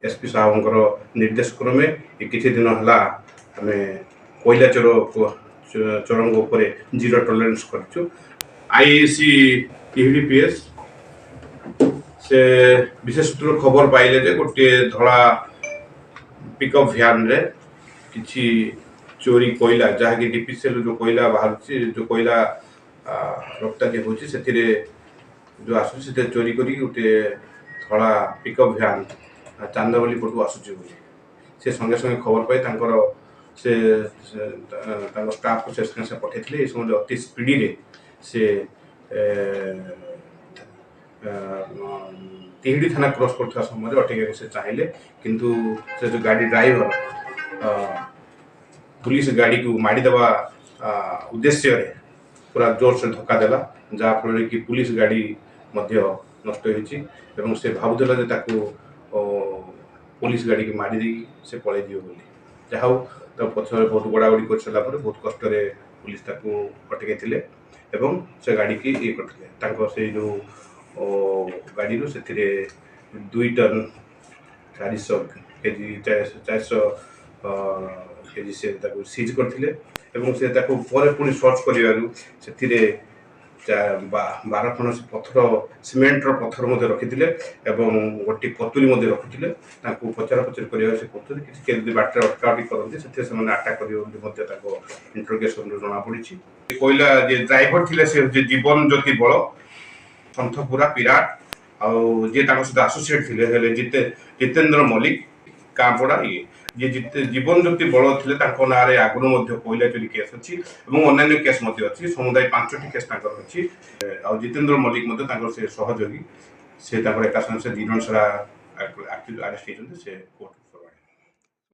SP साहब निर्देश क्रमे किसी दिन है आम कोईला चोर जीरो टॉलरेंस कर आईसी टीडीपीएस से विशेष खबर पाइले जे गोटे धड़ा पिकअप भ्यान रे किछि चोरी कोईला जहाँकि डीपीसीएल जो कोईला बाहर जो कोईला रप्तानी होची सेथिरे जो आसु चोरी करी गोटे धड़ा पिकअप भ्यान चांदावली पटू आसुची से संगे संगे खबर पाई से स्टाफ को से पठेइथिले ए समय अति स्पीडी रे से तिहिडी थाना क्रॉस करता समय अटके से चाहिए किंतु से जो गाड़ी ड्राइवर पुलिस गाड़ी को मारिदेवा उद्देश्य रे पूरा जोर से धक्का देला जहाँफल कि पुलिस गाड़ी नष्ट हो से भावुला जे ताकू पुलिस गाड़ी की मारी से पलि बोली जहा तो पछरे बहुत गोड़ागोड़ी कर सारा बहुत कष्ट पुलिस अटके से गाड़ी की ये करते से जो गाड़ी रू से 2 टन 400 केजी 400 केजी से सीज करते से पुणी सर्च कर 12 खंड से पत्थर सीमेंटर पत्थर रखी गोटे कतुरी रखुले पचरा पचर कर बाटर अटकावटी करते आटाक कर इंटरोगेशन जना पड़ी कोईला ड्राइवर थे जीवन ज्योति बल सन्थपुरा पिराट आउ जी सहित आसोसीएट थे जितेन्द्र मल्लिक कांपड़ा ये जीवन ज्योति बल थे ना आगुरी कोईला चोरी केस अच्छी अन्य केस अच्छी समुदाय 5टी केस अच्छी आ जितेन्द्र मल्लिक से सहयोगी से एका संगे से 2 जन सारा अरेस्ट होते कोर्ट